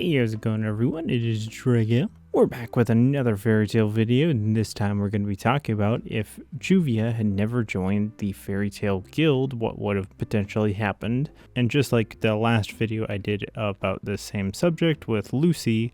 Hey, how's it going everyone? It is Gajeel. We're back with another fairy tale video, and this time we're going to be talking about if Juvia had never joined the fairy tale guild, what would have potentially happened. And just like the last video I did about the same subject with Lucy,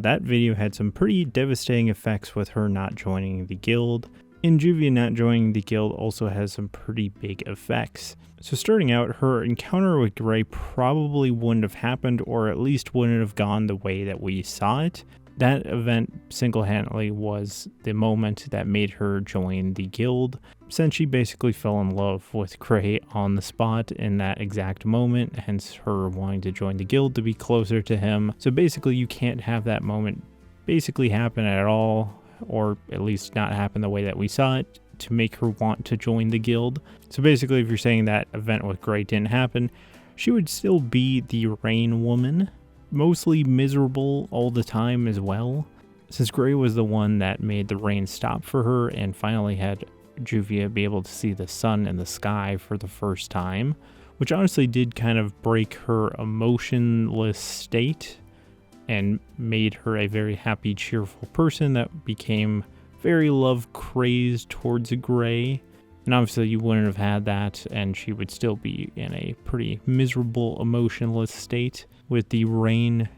that video had some pretty devastating effects with her not joining the guild. And Juvia not joining the guild also has some pretty big effects. So starting out, her encounter with Gray probably wouldn't have happened, or at least wouldn't have gone the way that we saw it. That event single-handedly was the moment that made her join the guild, since she basically fell in love with Gray on the spot in that exact moment, hence her wanting to join the guild to be closer to him. So basically you can't have that moment basically happen at all, or at least not happen the way that we saw it, to make her want to join the guild. So basically, if you're saying that event with Gray didn't happen, she would still be the Rain Woman, mostly miserable all the time as well, since Gray was the one that made the rain stop for her and finally had Juvia be able to see the sun in the sky for the first time, which honestly did kind of break her emotionless state and made her a very happy, cheerful person that became very love-crazed towards Gray. And obviously you wouldn't have had that, and she would still be in a pretty miserable, emotionless state with the rain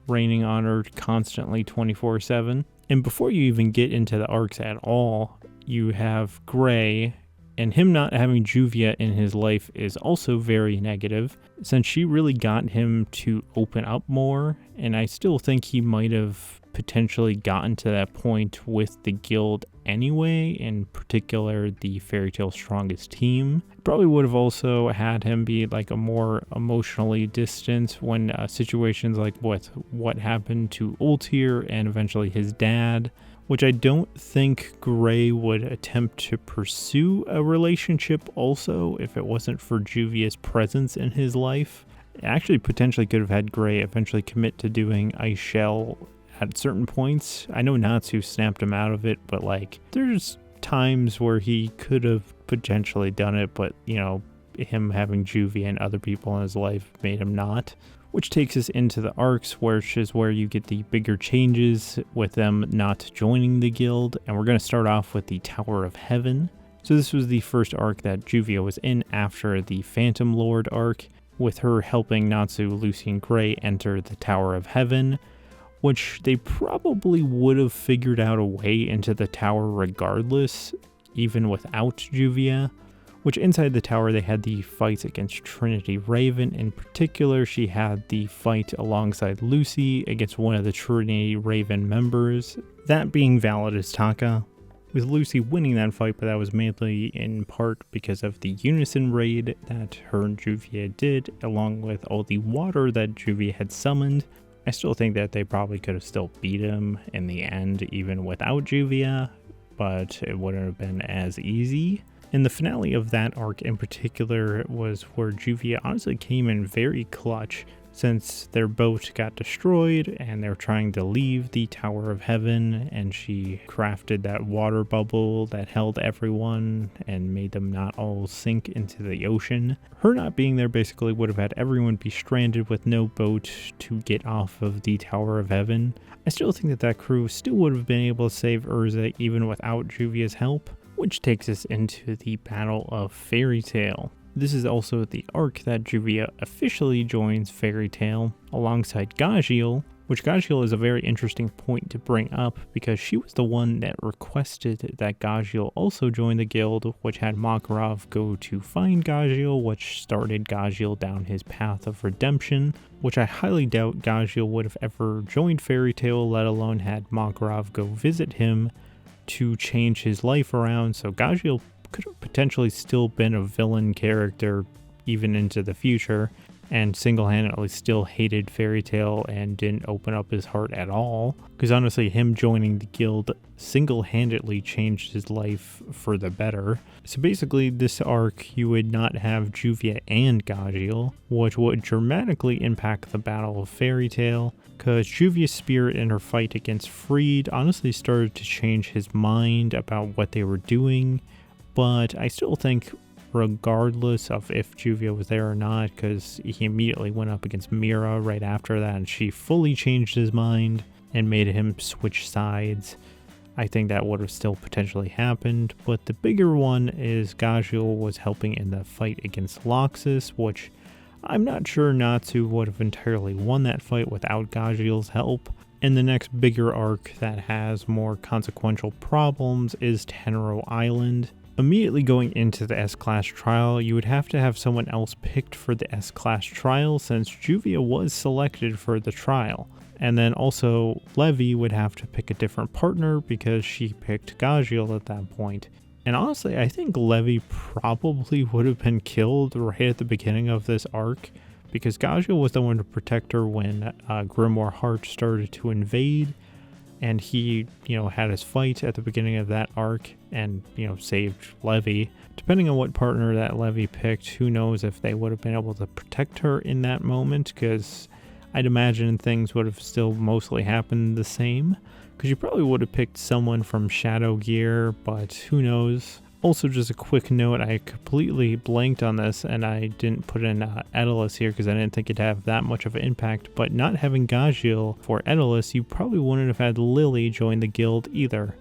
raining on her constantly 24/7. And before you even get into the arcs at all, you have Gray, and him not having Juvia in his life is also very negative, since she really got him to open up more, and I still think he might have potentially gotten to that point with the guild anyway, in particular the Fairy Tale Strongest team. Probably would have also had him be like a more emotionally distant when situations like what happened to Ultir and eventually his dad, which I don't think Gray would attempt to pursue a relationship also if it wasn't for Juvia's presence in his life. It actually potentially could have had Gray eventually commit to doing Ice Shell at certain points. I know Natsu snapped him out of it, but like there's times where he could have potentially done it, but you know, him having Juvia and other people in his life made him not. Which takes us into the arcs, which is where you get the bigger changes with them not joining the guild. And we're going to start off with the Tower of Heaven. So this was the first arc that Juvia was in after the Phantom Lord arc, with her helping Natsu, Lucy, and Gray enter the Tower of Heaven, which they probably would have figured out a way into the tower regardless, even without Juvia. Which inside the tower they had the fights against Trinity Raven. In particular, she had the fight alongside Lucy against one of the Trinity Raven members, that being Valid as Taka, with Lucy winning that fight, but that was mainly in part because of the Unison raid that her and Juvia did, along with all the water that Juvia had summoned. I still think that they probably could have still beat him in the end even without Juvia, but it wouldn't have been as easy. And the finale of that arc in particular was where Juvia honestly came in very clutch, since their boat got destroyed and they're trying to leave the Tower of Heaven, and she crafted that water bubble that held everyone and made them not all sink into the ocean. Her not being there basically would have had everyone be stranded with no boat to get off of the Tower of Heaven. I still think that that crew still would have been able to save Urza even without Juvia's help. Which takes us into the Battle of Fairy Tale. This is also the arc that Juvia officially joins Fairy Tale alongside Gajeel, which Gajeel is a very interesting point to bring up because she was the one that requested that Gajeel also join the guild, which had Makarov go to find Gajeel, which started Gajeel down his path of redemption, which I highly doubt Gajeel would have ever joined Fairy Tale, let alone had Makarov go visit him to change his life around. So Gajeel could have potentially still been a villain character even into the future, and single-handedly still hated Fairy Tale and didn't open up his heart at all, because honestly him joining the guild single-handedly changed his life for the better. So basically this arc you would not have Juvia and Gajeel, which would dramatically impact the Battle of Fairy Tale, because Juvia's spirit in her fight against Freed honestly started to change his mind about what they were doing, but I still think regardless of if Juvia was there or not, because he immediately went up against Mira right after that, and she fully changed his mind and made him switch sides. I think that would have still potentially happened, but the bigger one is Gajeel was helping in the fight against Loxus, which I'm not sure Natsu would have entirely won that fight without Gajeel's help. And the next bigger arc that has more consequential problems is Tenrou Island. Immediately going into the S-Class trial, you would have to have someone else picked for the S-Class trial since Juvia was selected for the trial. And then also Levi would have to pick a different partner because she picked Gajeel at that point. And honestly, I think Levi probably would have been killed right at the beginning of this arc because Gajeel was the one to protect her when Grimoire Heart started to invade. And he, had his fight at the beginning of that arc and, saved Levi. Depending on what partner that Levi picked, who knows if they would have been able to protect her in that moment, because I'd imagine things would have still mostly happened the same. Because you probably would have picked someone from Shadow Gear, but who knows. Also, just a quick note, I completely blanked on this and I didn't put in Edelus here because I didn't think it'd have that much of an impact, but not having Gajeel for Edelus, you probably wouldn't have had Lily join the guild either.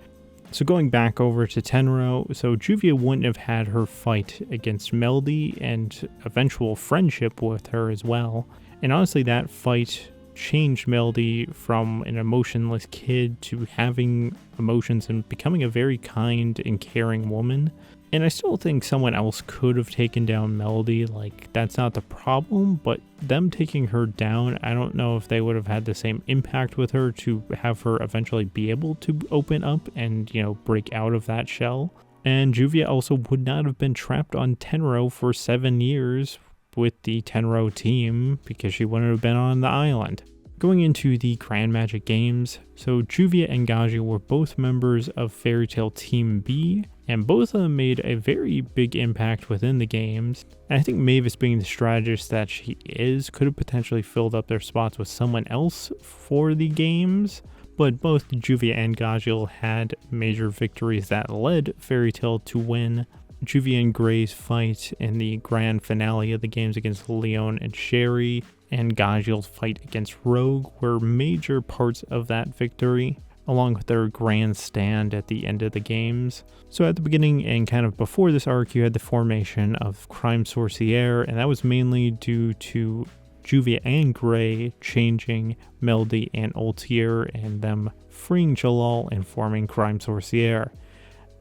So going back over to Tenrou, so Juvia wouldn't have had her fight against Meldy and eventual friendship with her as well. And honestly, that fight changed Meldy from an emotionless kid to having emotions and becoming a very kind and caring woman. And I still think someone else could have taken down Meldy, that's not the problem, but them taking her down, I don't know if they would have had the same impact with her to have her eventually be able to open up and, break out of that shell. And Juvia also would not have been trapped on Tenrou for 7 years with the Tenrou team because she wouldn't have been on the island. Going into the Grand Magic games, so Juvia and Gajeel were both members of Fairy Tail Team B, and both of them made a very big impact within the games. And I think Mavis, being the strategist that she is, could have potentially filled up their spots with someone else for the games, but both Juvia and Gajeel had major victories that led Fairy Tail to win. Juvia and Gray's fight in the grand finale of the games against Leon and Sherry, and Gajeel's fight against Rogue were major parts of that victory, along with their grand stand at the end of the games. So at the beginning and kind of before this arc, you had the formation of Crime Sorcière, and that was mainly due to Juvia and Gray changing Meldy and Ultier and them freeing Jalal and forming Crime Sorcière.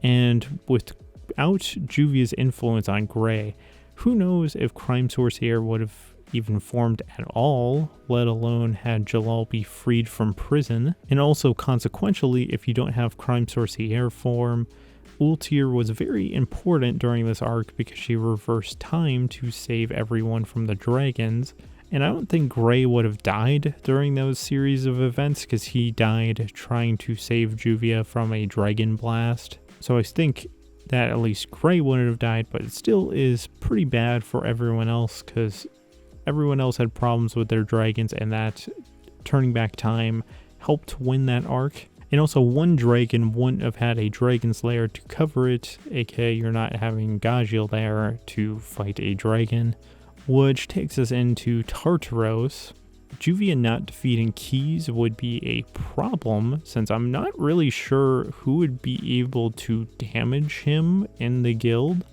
And without Juvia's influence on Gray, who knows if Crime Sorcière would have even formed at all, let alone had Jalal be freed from prison. And also consequentially, if you don't have Crime Sorcière form, Ultier was very important during this arc because she reversed time to save everyone from the dragons. And I don't think Gray would have died during those series of events because he died trying to save Juvia from a dragon blast. So I think that at least Gray wouldn't have died, but it still is pretty bad for everyone else because everyone else had problems with their dragons, and that turning back time helped win that arc. And also, one dragon wouldn't have had a dragon's lair to cover it, aka you're not having Gajeel there to fight a dragon. Which takes us into Tartaros. Juvia not defeating Keys would be a problem, since I'm not really sure who would be able to damage him in the guild,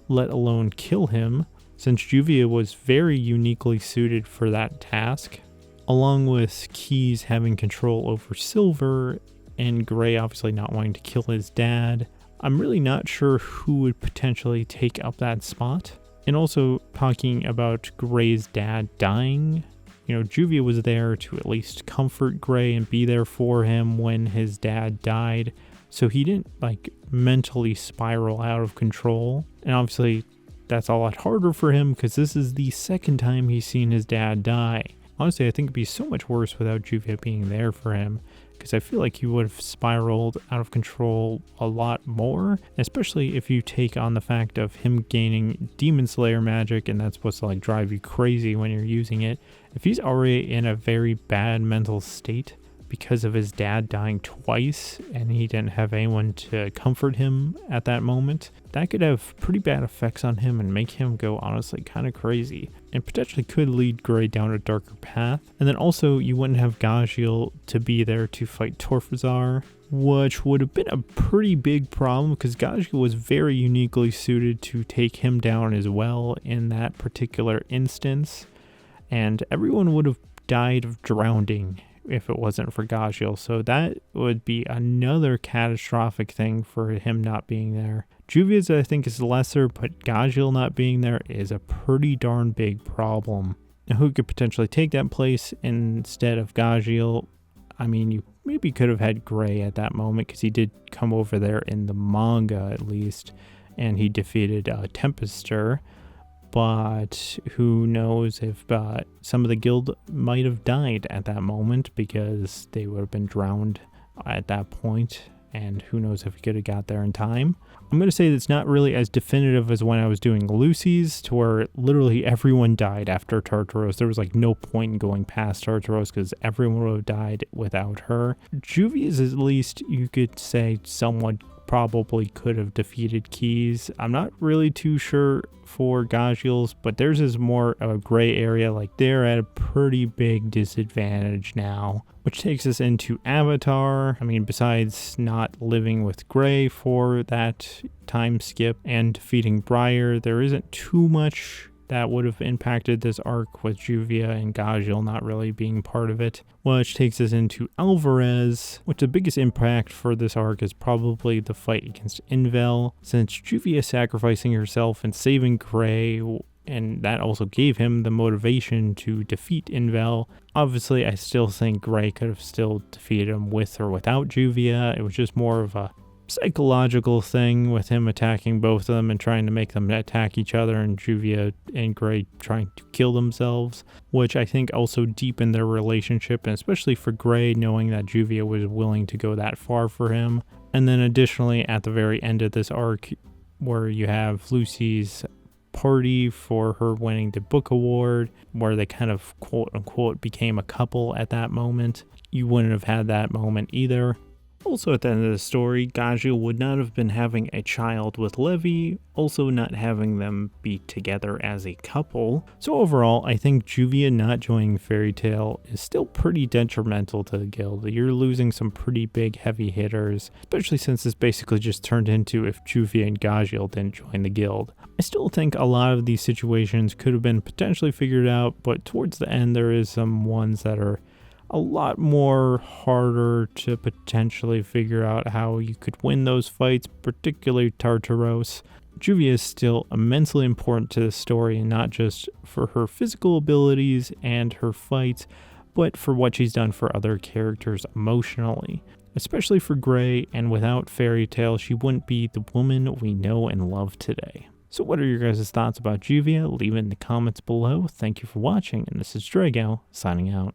let alone kill him, since Juvia was very uniquely suited for that task, along with Keys having control over Silver, and Gray obviously not wanting to kill his dad. I'm really not sure who would potentially take up that spot. And also, talking about Gray's dad dying, Juvia was there to at least comfort Gray and be there for him when his dad died, so he didn't mentally spiral out of control. And obviously that's a lot harder for him because this is the second time he's seen his dad die. Honestly, I think it'd be so much worse without Juvia being there for him, because I feel like he would have spiraled out of control a lot more, especially if you take on the fact of him gaining Demon Slayer magic, and that's supposed to drive you crazy when you're using it. If he's already in a very bad mental state, because of his dad dying twice and he didn't have anyone to comfort him at that moment, that could have pretty bad effects on him and make him go honestly kind of crazy, and potentially could lead Gray down a darker path. And then also you wouldn't have Gajeel to be there to fight Torfazar, which would have been a pretty big problem because Gajeel was very uniquely suited to take him down as well in that particular instance, and everyone would have died of drowning if it wasn't for Gajeel. So that would be another catastrophic thing for him not being there. Juvia's I think is lesser, but Gajeel not being there is a pretty darn big problem. Now who could potentially take that place instead of Gajeel? I mean, you maybe could have had Gray at that moment because he did come over there in the manga at least, and he defeated Tempester. But who knows if some of the guild might have died at that moment because they would have been drowned at that point, and who knows if he could have got there in time. I'm going to say that's not really as definitive as when I was doing Lucy's, to where literally everyone died after Tartaros. There was like no point in going past Tartaros because everyone would have died without her. Juvia's, at least you could say, somewhat probably could have defeated Keys. I'm not really too sure for Gajeel's, but theirs is more of a gray area. Like, they're at a pretty big disadvantage now, which takes us into Avatar. I mean, besides not living with Gray for that time skip and defeating Briar, there isn't too much that would have impacted this arc with Juvia and Gajeel not really being part of it. Which takes us into Alvarez, which the biggest impact for this arc is probably the fight against Invel, since Juvia sacrificing herself and saving Gray, and that also gave him the motivation to defeat Invel. Obviously, I still think Gray could have still defeated him with or without Juvia. It was just more of a psychological thing with him attacking both of them and trying to make them attack each other, and Juvia and Gray trying to kill themselves, which I think also deepened their relationship, and especially for Gray, knowing that Juvia was willing to go that far for him. And then additionally, at the very end of this arc, where you have Lucy's party for her winning the book award, where they kind of quote unquote became a couple at that moment, you wouldn't have had that moment either. Also at the end of the story, Gajeel would not have been having a child with Levi, also not having them be together as a couple. So overall, I think Juvia not joining Fairy Tail is still pretty detrimental to the guild. You're losing some pretty big heavy hitters, especially since this basically just turned into if Juvia and Gajeel didn't join the guild. I still think a lot of these situations could have been potentially figured out, but towards the end there is some ones that are a lot more harder to potentially figure out how you could win those fights, particularly Tartaros. Juvia is still immensely important to the story, and not just for her physical abilities and her fights, but for what she's done for other characters emotionally. Especially for Gray, and without Fairy Tail, she wouldn't be the woman we know and love today. So what are your guys' thoughts about Juvia? Leave it in the comments below. Thank you for watching, and this is Drago, signing out.